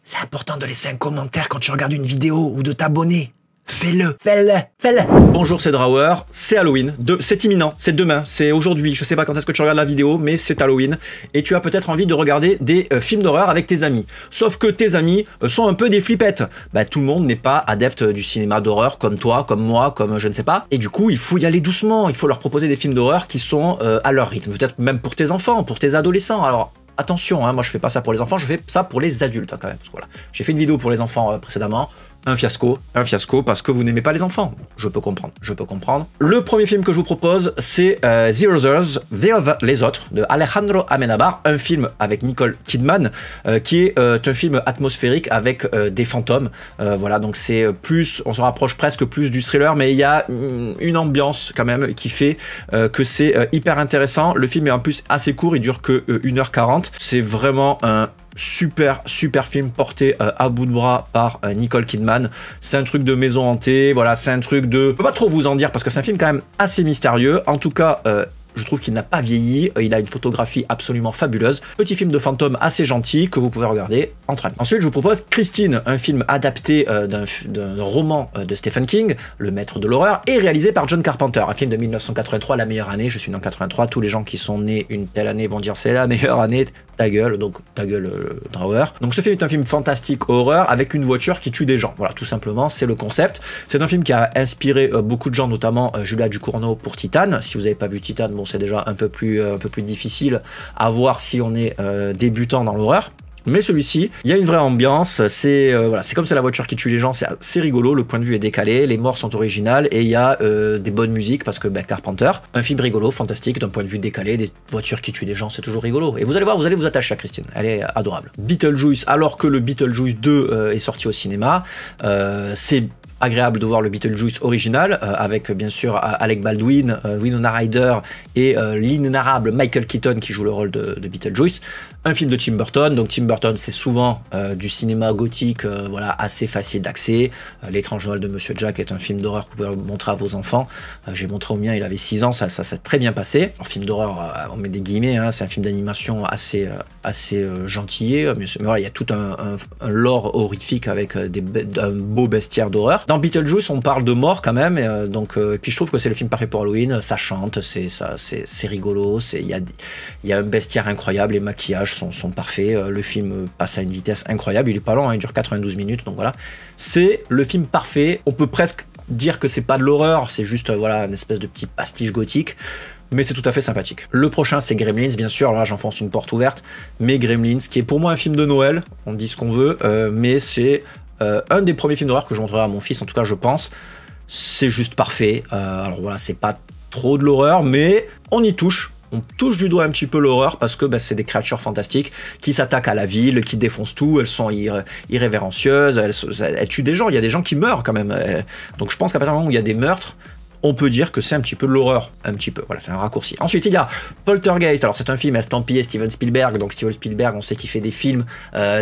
C'est important de laisser un commentaire quand tu regardes une vidéo ou de t'abonner. Fais-le, fais-le, fais-le. Bonjour, c'est Drawer, c'est Halloween, c'est imminent, c'est demain, c'est aujourd'hui, je sais pas quand est-ce que tu regardes la vidéo, mais c'est Halloween, et tu as peut-être envie de regarder des films d'horreur avec tes amis. Sauf que tes amis sont un peu des flippettes. Bah, tout le monde n'est pas adepte du cinéma d'horreur, comme toi, comme moi, comme je ne sais pas, et du coup, il faut y aller doucement, il faut leur proposer des films d'horreur qui sont à leur rythme, peut-être même pour tes enfants, pour tes adolescents. Alors, attention, hein, moi je fais pas ça pour les enfants, je fais ça pour les adultes hein, quand même, parce que, voilà. J'ai fait une vidéo pour les enfants précédemment. Un fiasco parce que vous n'aimez pas les enfants. Je peux comprendre, je peux comprendre. Le premier film que je vous propose, c'est The Others, les autres, de Alejandro Amenábar, un film avec Nicole Kidman, qui est un film atmosphérique avec des fantômes. Voilà, donc c'est plus, on se rapproche presque plus du thriller, mais il y a une ambiance quand même qui fait que c'est hyper intéressant. Le film est en plus assez court, il dure que 1h40. C'est vraiment un super film porté à bout de bras par Nicole Kidman. C'est un truc de maison hantée, voilà, c'est un truc de... Je peux pas trop vous en dire parce que c'est un film quand même assez mystérieux. En tout cas, je trouve qu'il n'a pas vieilli, il a une photographie absolument fabuleuse. Petit film de fantôme assez gentil que vous pouvez regarder entre amis. Ensuite, je vous propose Christine, un film adapté d'un roman de Stephen King, le maître de l'horreur, et réalisé par John Carpenter. Un film de 1983, la meilleure année, je suis né en 83, tous les gens qui sont nés une telle année vont dire c'est la meilleure année, ta gueule, donc ta gueule Drawer. Donc ce film est un film fantastique horreur avec une voiture qui tue des gens. Voilà, tout simplement, c'est le concept. C'est un film qui a inspiré beaucoup de gens, notamment Julia Ducournau pour Titane. Si vous n'avez pas vu Titane, bon, c'est déjà un peu plus difficile à voir si on est débutant dans l'horreur. Mais celui-ci, il y a une vraie ambiance, c'est voilà, c'est comme c'est la voiture qui tue les gens, c'est assez rigolo, le point de vue est décalé, les morts sont originales et il y a des bonnes musiques parce que Carpenter, un film rigolo, fantastique, d'un point de vue décalé, des voitures qui tuent des gens, c'est toujours rigolo. Et vous allez voir, vous allez vous attacher à Christine, elle est adorable. Beetlejuice, alors que le Beetlejuice 2 est sorti au cinéma, c'est agréable de voir le Beetlejuice original avec bien sûr Alec Baldwin, Winona Ryder et l'inénarrable Michael Keaton qui joue le rôle de Beetlejuice. Un film de Tim Burton, donc Tim Burton c'est souvent du cinéma gothique voilà, assez facile d'accès. L'étrange Noël de Monsieur Jack est un film d'horreur que vous pouvez montrer à vos enfants. J'ai montré au mien, il avait 6 ans, ça s'est très bien passé. Un film d'horreur, on met des guillemets, hein, c'est un film d'animation assez gentillé, mais voilà, il y a tout un lore horrifique avec un beau bestiaire d'horreur. Dans Beetlejuice, on parle de mort quand même, et puis je trouve que c'est le film parfait pour Halloween. Ça chante, c'est rigolo, il y a un bestiaire incroyable, les maquillages sont parfaits, le film passe à une vitesse incroyable, il est pas long, hein, il dure 92 minutes, donc voilà. C'est le film parfait, on peut presque dire que c'est pas de l'horreur, c'est juste voilà, une espèce de petit pastiche gothique, mais c'est tout à fait sympathique. Le prochain, c'est Gremlins, bien sûr, là j'enfonce une porte ouverte, mais Gremlins, qui est pour moi un film de Noël, on dit ce qu'on veut, mais c'est un des premiers films d'horreur que je montrerai à mon fils, en tout cas je pense. C'est juste parfait. Alors voilà, c'est pas trop de l'horreur, mais on y touche. On touche du doigt un petit peu l'horreur parce que c'est des créatures fantastiques qui s'attaquent à la ville, qui défoncent tout, elles sont irrévérencieuses, elles tuent des gens, il y a des gens qui meurent quand même. Donc je pense qu'à partir du moment où il y a des meurtres, on peut dire que c'est un petit peu de l'horreur, un petit peu, voilà, c'est un raccourci. Ensuite, il y a Poltergeist, alors c'est un film estampillé Steven Spielberg, donc Steven Spielberg, on sait qu'il fait des films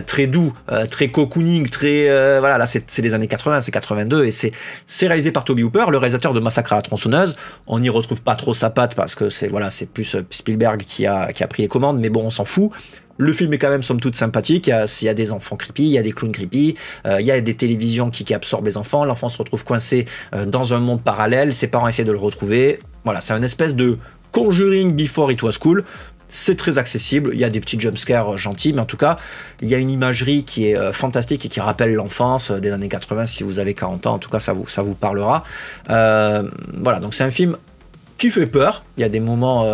très doux, très cocooning, très, voilà, là c'est les années 80, c'est 82, et c'est réalisé par Toby Hooper, le réalisateur de Massacre à la tronçonneuse. On n'y retrouve pas trop sa patte, parce que c'est voilà, c'est plus Spielberg qui a pris les commandes, mais bon, on s'en fout. Le film est quand même somme toute sympathique, il y a des enfants creepy, il y a des clowns creepy, il y a des télévisions qui absorbent les enfants, l'enfant se retrouve coincé dans un monde parallèle, ses parents essaient de le retrouver. Voilà, c'est une espèce de Conjuring before it was cool. C'est très accessible, il y a des petits jumpscares gentils, mais en tout cas, il y a une imagerie qui est fantastique et qui rappelle l'enfance des années 80. Si vous avez 40 ans, en tout cas, ça vous parlera. Voilà, donc c'est un film qui fait peur, il y a des moments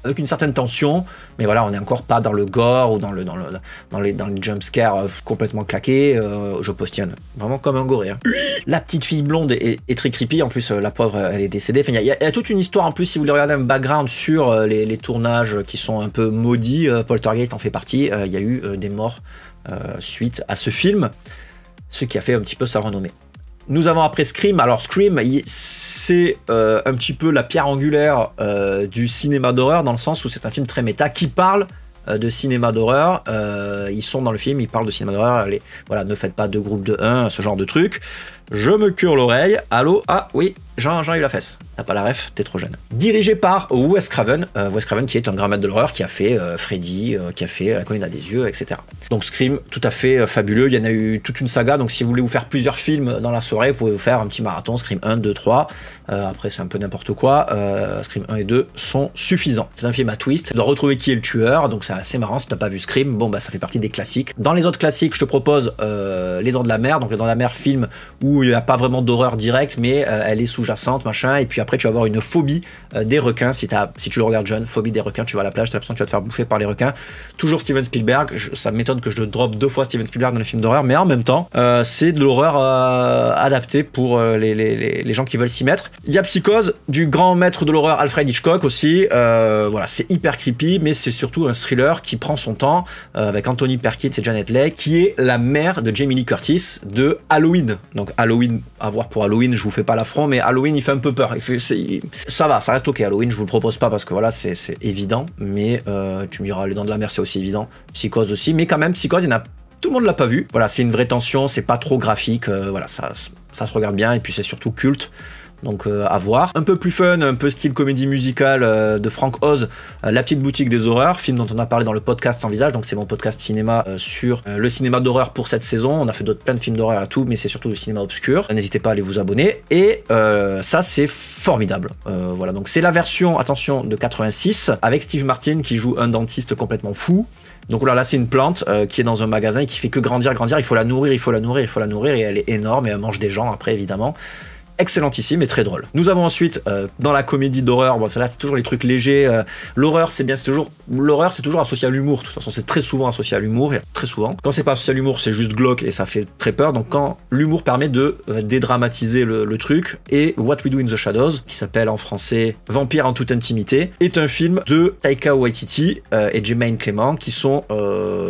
avec une certaine tension, mais voilà, on n'est encore pas dans le gore ou dans les jumpscares complètement claqués. Je postillonne vraiment comme un goré. Hein. La petite fille blonde est très creepy, en plus la pauvre elle est décédée. Enfin, il y a toute une histoire en plus, si vous voulez regarder un background sur les tournages qui sont un peu maudits, Poltergeist en fait partie, il y a eu des morts suite à ce film, ce qui a fait un petit peu sa renommée. Nous avons après Scream. Alors Scream, c'est un petit peu la pierre angulaire du cinéma d'horreur, dans le sens où c'est un film très méta qui parle de cinéma d'horreur. Ils sont dans le film, ils parlent de cinéma d'horreur. Voilà, ne faites pas deux groupes de 1, ce genre de truc. Je me cure l'oreille. Allô? Ah oui, Jean-Yves Lafesse. T'as pas la ref, t'es trop jeune. Dirigé par Wes Craven. Wes Craven qui est un grand maître de l'horreur, qui a fait Freddy, qui a fait La colline à des yeux, etc. Donc Scream, tout à fait fabuleux. Il y en a eu toute une saga, donc si vous voulez vous faire plusieurs films dans la soirée, vous pouvez vous faire un petit marathon, Scream 1, 2, 3. Après c'est un peu n'importe quoi. Scream 1 et 2 sont suffisants. C'est un film à twist. Tu dois retrouver qui est le tueur, donc c'est assez marrant. Si tu n'as pas vu Scream, bon bah ça fait partie des classiques. Dans les autres classiques, je te propose Les Dents de la Mer. Donc Les Dents de la Mer, film où il n'y a pas vraiment d'horreur directe, mais elle est sous-jacente, machin. Et puis après tu vas avoir une phobie des requins. Si tu le regardes jeune, phobie des requins, tu vas à la plage, tu as l'impression que tu vas te faire bouffer par les requins. Toujours Steven Spielberg. Ça m'étonne que je drop 2 fois Steven Spielberg dans les films d'horreur, mais en même temps, c'est de l'horreur adaptée pour les gens qui veulent s'y mettre. Il y a Psychose, du grand maître de l'horreur Alfred Hitchcock aussi. Voilà, c'est hyper creepy, mais c'est surtout un thriller qui prend son temps, avec Anthony Perkins et Janet Leigh, qui est la mère de Jamie Lee Curtis de Halloween. Donc Halloween, à voir pour Halloween, je vous fais pas l'affront, mais Halloween il fait un peu peur. Ça va, ça reste ok. Halloween, je vous le propose pas parce que voilà, c'est évident, mais tu me diras, Les Dents de la Mer c'est aussi évident, Psychose aussi, mais quand même Psychose, tout le monde l'a pas vu. Voilà, c'est une vraie tension, c'est pas trop graphique, voilà, ça se regarde bien, et puis c'est surtout culte. Donc à voir. Un peu plus fun, un peu style comédie musicale de Frank Oz, La Petite Boutique des Horreurs, film dont on a parlé dans le podcast Sans Visage, donc c'est mon podcast cinéma sur le cinéma d'horreur pour cette saison. On a fait plein de films d'horreur à tout, mais c'est surtout du cinéma obscur. N'hésitez pas à aller vous abonner. Et ça c'est formidable. Voilà, donc c'est la version, attention, de 86, avec Steve Martin qui joue un dentiste complètement fou. Donc là c'est une plante qui est dans un magasin et qui fait que grandir, il faut la nourrir, et elle est énorme et elle mange des gens après évidemment. Excellentissime et très drôle. Nous avons ensuite dans la comédie d'horreur, bon, là c'est toujours les trucs légers. L'horreur c'est toujours associé à l'humour. De toute façon c'est très souvent associé à l'humour, très souvent. Quand c'est pas associé à l'humour, c'est juste glauque et ça fait très peur. Donc quand l'humour permet de dédramatiser le truc, et What We Do in the Shadows, qui s'appelle en français Vampire en toute intimité, est un film de Taika Waititi et Jermaine Clement qui sont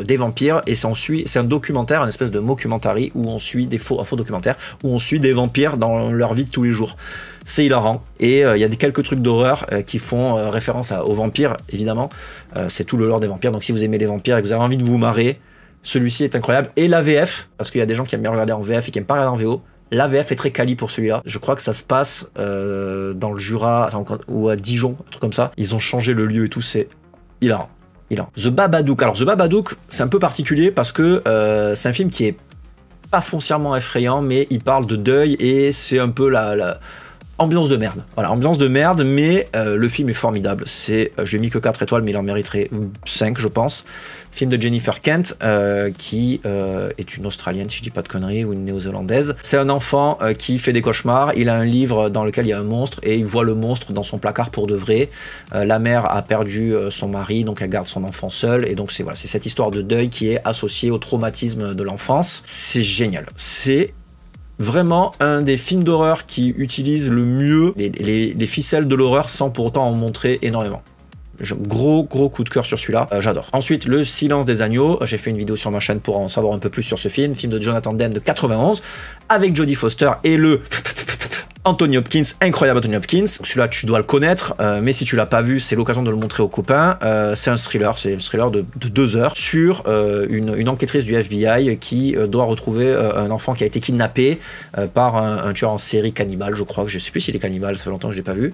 des vampires, et c'est un documentaire, une espèce de mockumentary où on suit un faux documentaire où on suit des vampires dans leur vie de tous les jours. C'est hilarant, et il y a quelques trucs d'horreur qui font référence aux vampires, évidemment. C'est tout le lore des vampires, donc si vous aimez les vampires et que vous avez envie de vous marrer, celui-ci est incroyable. Et la VF, parce qu'il y a des gens qui aiment bien regarder en VF et qui aiment pas regarder en VO, la VF est très quali pour celui-là. Je crois que ça se passe dans le Jura ou à Dijon, un truc comme ça. Ils ont changé le lieu et tout, c'est hilarant. The Babadook. Alors The Babadook, c'est un peu particulier parce que c'est un film qui est pas foncièrement effrayant, mais il parle de deuil et c'est un peu la ambiance de merde. Voilà, ambiance de merde, mais le film est formidable. Je lui ai mis que 4 étoiles, mais il en mériterait 5, je pense. Film de Jennifer Kent, qui est une Australienne, si je dis pas de conneries, ou une Néo-Zélandaise. C'est un enfant qui fait des cauchemars. Il a un livre dans lequel il y a un monstre, et il voit le monstre dans son placard pour de vrai. La mère a perdu son mari, donc elle garde son enfant seul, et donc c'est cette histoire de deuil qui est associée au traumatisme de l'enfance. C'est génial. C'est vraiment un des films d'horreur qui utilise le mieux les ficelles de l'horreur sans pour autant en montrer énormément. Gros coup de cœur sur celui-là, j'adore. Ensuite, Le Silence des agneaux, j'ai fait une vidéo sur ma chaîne pour en savoir un peu plus sur ce film de Jonathan Demme de 91, avec Jodie Foster et le Anthony Hopkins, incroyable Anthony Hopkins. Celui-là, tu dois le connaître, mais si tu l'as pas vu, c'est l'occasion de le montrer aux copains. C'est un thriller, de 2 heures sur une enquêtrice du FBI qui doit retrouver un enfant qui a été kidnappé par un tueur en série cannibale, je crois, que je sais plus s'il est cannibale, ça fait longtemps que je l'ai pas vu.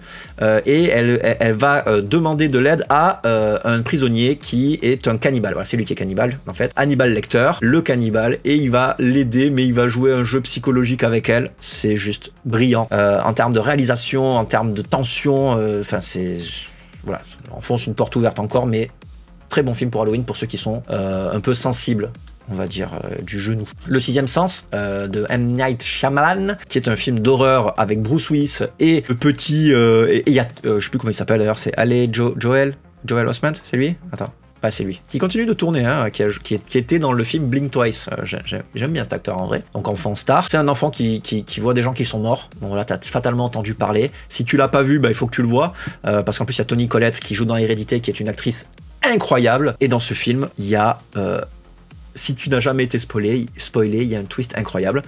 Et elle va demander de l'aide à un prisonnier qui est un cannibale. Voilà, c'est lui qui est cannibale, en fait. Hannibal Lecter, le cannibale, et il va l'aider, mais il va jouer un jeu psychologique avec elle. C'est juste brillant. En termes de réalisation, en termes de tension, voilà, on fonce une porte ouverte encore, mais très bon film pour Halloween pour ceux qui sont un peu sensibles, on va dire, du genou. Le Sixième Sens de M. Night Shyamalan, qui est un film d'horreur avec Bruce Willis et le petit, et il y a, je sais plus comment il s'appelle d'ailleurs, c'est Joel Osment, c'est lui? Attends. Ouais, c'est lui. Qui continue de tourner, hein, qui était dans le film Blink Twice. J'aime bien cet acteur en vrai. Donc enfant star. C'est un enfant qui voit des gens qui sont morts. Bon voilà, t'as fatalement entendu parler. Si tu l'as pas vu, bah, il faut que tu le vois. Parce qu'en plus, il y a Toni Collette qui joue dans Hérédité, qui est une actrice incroyable. Et dans ce film, il y a... si tu n'as jamais été spoilé, il y a un twist incroyable,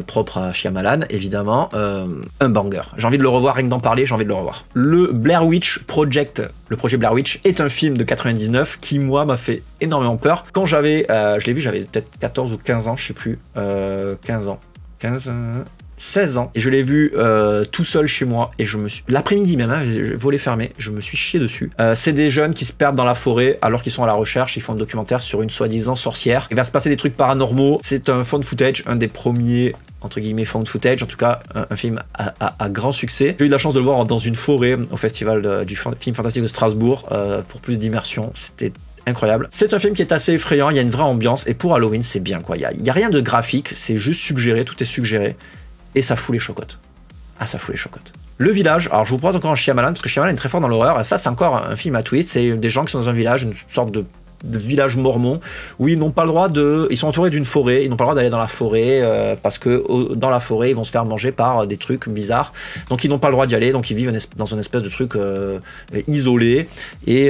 propre à Shyamalan, évidemment, un banger. J'ai envie de le revoir, rien que d'en parler, j'ai envie de le revoir. Le Blair Witch Project, le projet Blair Witch, est un film de 99 qui, moi, m'a fait énormément peur. Quand je l'ai vu, j'avais peut-être 14 ou 15 ans, je sais plus, 15 ans. 15, 16 ans. Et je l'ai vu tout seul chez moi. Et je me suis... L'après-midi même, hein, volet fermé, je me suis chié dessus. C'est des jeunes qui se perdent dans la forêt alors qu'ils sont à la recherche. Ils font un documentaire sur une soi-disant sorcière. Il va se passer des trucs paranormaux. C'est un found footage, un des premiers... entre guillemets found footage, en tout cas un film à grand succès. J'ai eu de la chance de le voir dans une forêt au festival du film fantastique de Strasbourg pour plus d'immersion. C'était incroyable. C'est un film qui est assez effrayant, il y a une vraie ambiance et pour Halloween c'est bien quoi. Il y a rien de graphique, c'est juste suggéré, tout est suggéré et ça fout les chocottes. Ah ça fout les chocottes. Le village, alors je vous propose encore un Shyamalan parce que Shyamalan est très fort dans l'horreur et ça c'est encore un film à twist, c'est des gens qui sont dans un village, une sorte de village mormon où ils n'ont pas le droit de... Ils sont entourés d'une forêt, ils n'ont pas le droit d'aller dans la forêt parce que dans la forêt ils vont se faire manger par des trucs bizarres, donc ils n'ont pas le droit d'y aller, donc ils vivent dans une espèce de truc isolé et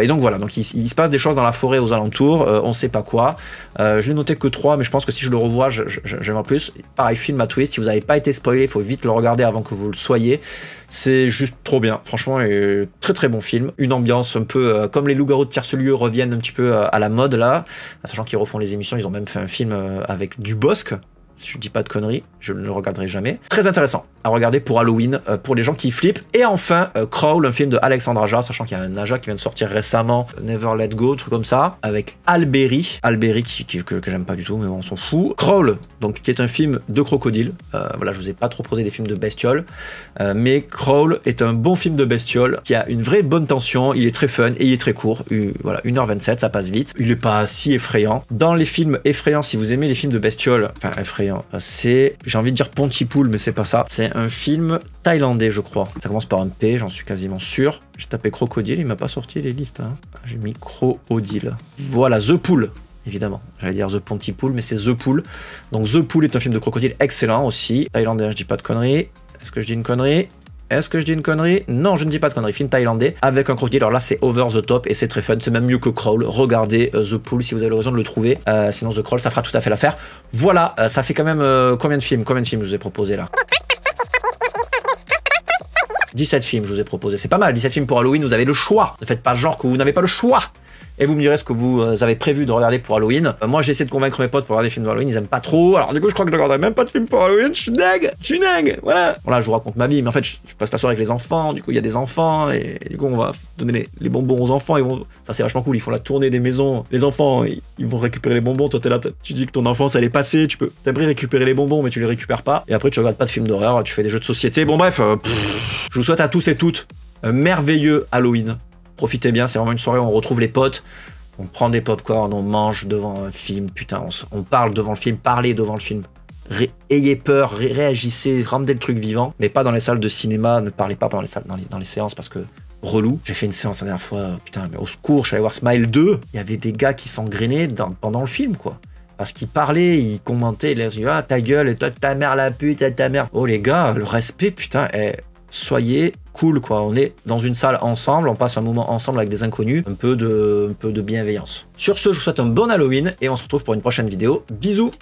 donc voilà, donc il se passe des choses dans la forêt aux alentours, on sait pas quoi. Je l'ai noté que 3 mais je pense que si je le revois j'aimerais plus. Pareil, film à twist, si vous n'avez pas été spoilé il faut vite le regarder avant que vous le soyez. C'est juste trop bien, franchement, très très bon film. Une ambiance un peu comme les loups-garous de Tierce-Lieu reviennent un petit peu à la mode là, sachant qu'ils refont les émissions, ils ont même fait un film avec Dubosc. Si je dis pas de conneries, je ne le regarderai jamais. Très intéressant à regarder pour Halloween, pour les gens qui flippent. Et enfin, Crawl, un film de Alexandre Aja, sachant qu'il y a un Aja qui vient de sortir récemment, Never Let Go, un truc comme ça, avec Alberi que j'aime pas du tout, mais bon, on s'en fout. Crawl, donc qui est un film de crocodile. Voilà, je vous ai pas trop proposé des films de bestioles, mais Crawl est un bon film de bestioles qui a une vraie bonne tension. Il est très fun et il est très court. Voilà, 1h27, ça passe vite. Il est pas si effrayant. Dans les films effrayants, si vous aimez les films de bestioles, enfin effrayants, c'est, j'ai envie de dire Pontypool, mais c'est pas ça. C'est un film thaïlandais, je crois. Ça commence par un P, j'en suis quasiment sûr. J'ai tapé crocodile, il m'a pas sorti les listes. Hein. J'ai mis crocodile. Voilà, The Pool. Évidemment, j'allais dire The Pontypool, mais c'est The Pool. Donc The Pool est un film de crocodile excellent aussi. Thaïlandais, je dis pas de conneries. Est-ce que je dis une connerie ? Est-ce que je dis une connerie? Non, je ne dis pas de connerie. Film thaïlandais avec un crocodile. Alors là, c'est over the top et c'est très fun. C'est même mieux que Crawl. Regardez The Pool si vous avez l'occasion de le trouver. Sinon, The Crawl, ça fera tout à fait l'affaire. Voilà, ça fait quand même combien de films? Combien de films je vous ai proposé là? 17 films, je vous ai proposé. C'est pas mal. 17 films pour Halloween. Vous avez le choix. Ne faites pas genre que vous n'avez pas le choix. Et vous me direz ce que vous avez prévu de regarder pour Halloween. Moi, j'ai essayé de convaincre mes potes pour regarder des films d'Halloween. Ils aiment pas trop. Alors, du coup, je crois que je ne regarderai même pas de films pour Halloween. Je suis dingue. Voilà. Voilà, je vous raconte ma vie. Mais en fait, je passe la soirée avec les enfants. Du coup, il y a des enfants. Et du coup, on va donner les bonbons aux enfants. Ça, c'est vachement cool. Ils font la tournée des maisons. Les enfants, ils vont récupérer les bonbons. Toi, t'es là. Tu dis que ton enfance, elle est passée. T'aimerais récupérer les bonbons, mais tu les récupères pas. Et après, tu regardes pas de films d'horreur. Tu fais des jeux de société. Bon, bref. Je vous souhaite à tous et toutes un merveilleux Halloween. Profitez bien. C'est vraiment une soirée où on retrouve les potes. On prend des pop-corn, on mange devant un film, putain, on parle devant le film, parlez devant le film. Ayez peur, réagissez, rendez le truc vivant, mais pas dans les salles de cinéma, ne parlez pas pendant les salles, dans les séances, parce que relou. J'ai fait une séance la dernière fois, putain, mais au secours, je suis allé voir Smile 2, il y avait des gars qui s'engrainaient pendant le film, quoi. Parce qu'ils parlaient, ils commentaient, ils disaient, ah ta gueule, et toi ta mère la pute, ta mère. Oh les gars, le respect, putain, soyez cool quoi, on est dans une salle ensemble, on passe un moment ensemble avec des inconnus, un peu de bienveillance. Sur ce, je vous souhaite un bon Halloween et on se retrouve pour une prochaine vidéo. Bisous!